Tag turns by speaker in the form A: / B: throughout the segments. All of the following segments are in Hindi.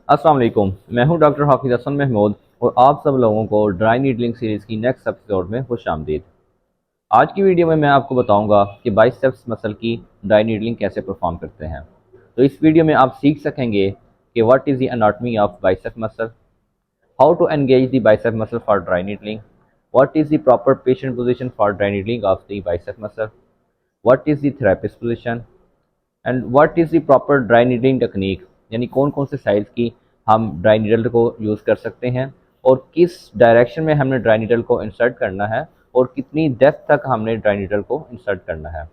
A: अस्सलाम वालेकुम। मैं हूं डॉक्टर हाफिज़ हसन महमूद और आप सब लोगों को ड्राई नीडलिंग सीरीज़ की नेक्स्ट एपिसोड में खुश आमदीद। आज की वीडियो में मैं आपको बताऊंगा कि बाइसेप्स मसल की ड्राई नीडलिंग कैसे परफॉर्म करते हैं। तो इस वीडियो में आप सीख सकेंगे कि what is the anatomy of bicep muscle, how to engage the bicep muscle for dry needling, what is the proper patient position for dry needling of the bicep muscle, what is the therapist position and what is the proper dry needling technique, यानी कौन कौन से साइज़ की हम ड्राई नीडल को यूज़ कर सकते हैं और किस डायरेक्शन में हमने ड्राई नीडल को इंसर्ट करना है और कितनी डेप्थ तक हमने ड्राई नीडल को इंसर्ट करना है।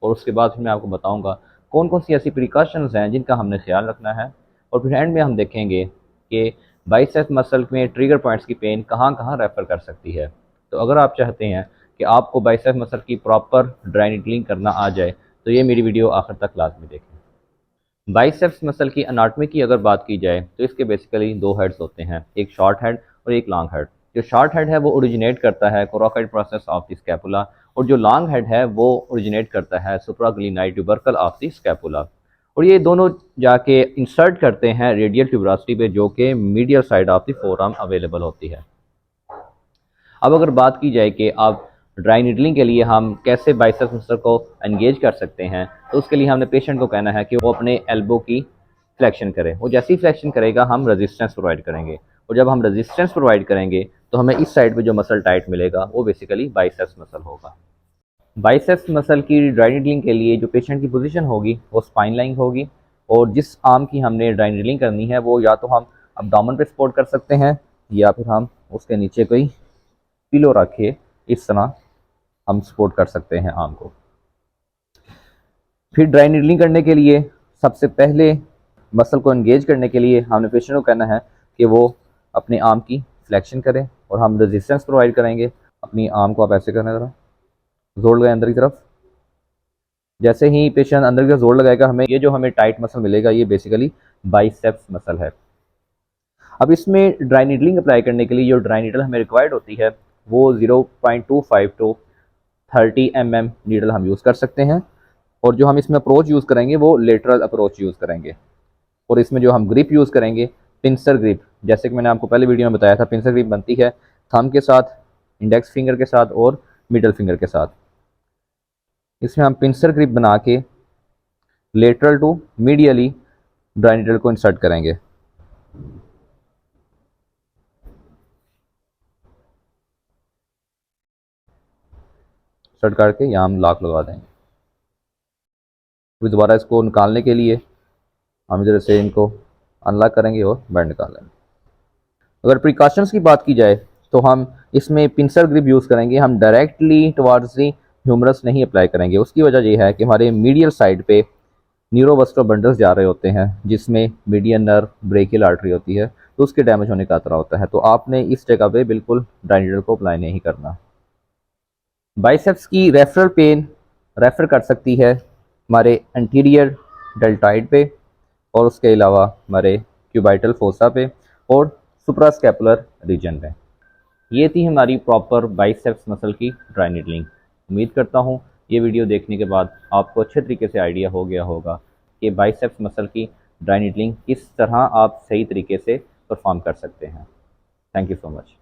A: और उसके बाद फिर मैं आपको बताऊंगा कौन कौन सी ऐसी प्रिकॉशंस हैं जिनका हमने ख्याल रखना है। और फिर एंड में हम देखेंगे कि बाइसेप मसल में ट्रिगर पॉइंट्स की पेन कहाँ कहाँ रेफर कर सकती है। तो अगर आप चाहते हैं कि आपको बाइसेप मसल की प्रॉपर ड्राई नीडलिंग करना आ जाए तो ये मेरी वीडियो आखिर तक लाजमी देखें। बाइसेप्स मसल की अनाटमी की अगर बात की जाए तो इसके बेसिकली दो हेड्स होते हैं, एक शॉर्ट हेड और एक लॉन्ग हेड। जो शॉर्ट हेड है वो ओरिजिनेट करता है कोरोकोइड प्रोसेस ऑफ द स्कैपुला और जो लॉन्ग हेड है वो ओरिजिनेट करता है सुप्राग्लिनाइड ट्यूबरकल ऑफ द स्कैपुला। और ये दोनों जाके इंसर्ट करते हैं रेडियल ट्यूबरासिटी पे जो कि medial side of the forearm available होती है। अब अगर बात की जाए कि आप ड्राई नीडलिंग के लिए हम कैसे बाइसेप्स मसल को एंगेज कर सकते हैं, तो उसके लिए हमने पेशेंट को कहना है कि वो अपने एल्बो की फ्लेक्शन करे। वो जैसी ही फ्लेक्शन करेगा हम रेजिस्टेंस प्रोवाइड करेंगे और जब हम रेजिस्टेंस प्रोवाइड करेंगे तो हमें इस साइड पे जो मसल टाइट मिलेगा वो बेसिकली बाइसेप्स मसल होगा। बाइसेप्स मसल की ड्राई नीडलिंग के लिए जो पेशेंट की पोजीशन होगी वो स्पाइन लाइन होगी और जिस आर्म की हमने ड्राई नीडलिंग करनी है वो या तो हम अब्डोमेन पे सपोर्ट कर सकते हैं या फिर हम उसके नीचे कोई पिलो रख के इस तरह हम सपोर्ट कर सकते हैं आर्म को। फिर ड्राई नीडलिंग करने के लिए सबसे पहले मसल को एंगेज करने के लिए हमने पेशेंट को कहना है कि वो अपने आर्म की फ्लेक्शन करें और हम रेजिस्टेंस प्रोवाइड करेंगे। अपनी आर्म को आप ऐसे करना, जरा जोर लगाए अंदर की तरफ। जैसे ही पेशेंट अंदर की तरफ जोर लगाएगा हमें ये जो हमें टाइट मसल मिलेगा ये बेसिकली बाइसेप्स मसल है। अब इसमें ड्राई नीडलिंग अप्लाई करने के लिए जो ड्राई नीडल हमें रिक्वायर्ड होती है वो 0.25 टू 30 mm नीडल हम यूज़ कर सकते हैं। और जो हम इसमें अप्रोच यूज़ करेंगे वो लेटरल अप्रोच यूज़ करेंगे। और इसमें जो हम ग्रिप यूज़ करेंगे पिंसर ग्रिप, जैसे कि मैंने आपको पहले वीडियो में बताया था, पिंसर ग्रिप बनती है थंब के साथ, इंडेक्स फिंगर के साथ और मिडल फिंगर के साथ। इसमें हम पिंसर ग्रिप बना के lateral to medially dry needle को इंसर्ट करेंगे। इंसर्ट करके यहाँ हम लॉक लगा देंगे। फिर दोबारा इसको निकालने के लिए हम इधर से इनको अनलॉक करेंगे और बाहर निकाल लेंगे। अगर प्रिकॉशंस की बात की जाए तो हम इसमें पिंसर ग्रिप यूज़ करेंगे, हम डायरेक्टली टुवर्ड्स दी ह्यूमरस नहीं अप्लाई करेंगे। उसकी वजह यह है कि हमारे मीडियल साइड पे न्यूरोवस्कुलर बंडल्स जा रहे होते हैं जिसमें मीडियन नर्व ब्रेकियल आर्टरी होती है, तो उसके डैमेज होने का खतरा होता है। तो आपने इस जगह पे बिल्कुल ड्राई नीडल को अप्लाई नहीं करना। बाइसेप्स की रेफरल पेन रेफर कर सकती है हमारे एंटीरियर डेल्टॉइड पे और उसके अलावा हमारे क्यूबाइटल फोसा पे और सुप्रास्कैपुलर रीजन में। ये थी हमारी प्रॉपर बाइसेप्स मसल की ड्राई नीडलिंग। उम्मीद करता हूँ ये वीडियो देखने के बाद आपको अच्छे तरीके से आइडिया हो गया होगा कि बाइसेप्स मसल की ड्राई नीडलिंग किस तरह आप सही तरीके से परफॉर्म कर सकते हैं। Thank you so much.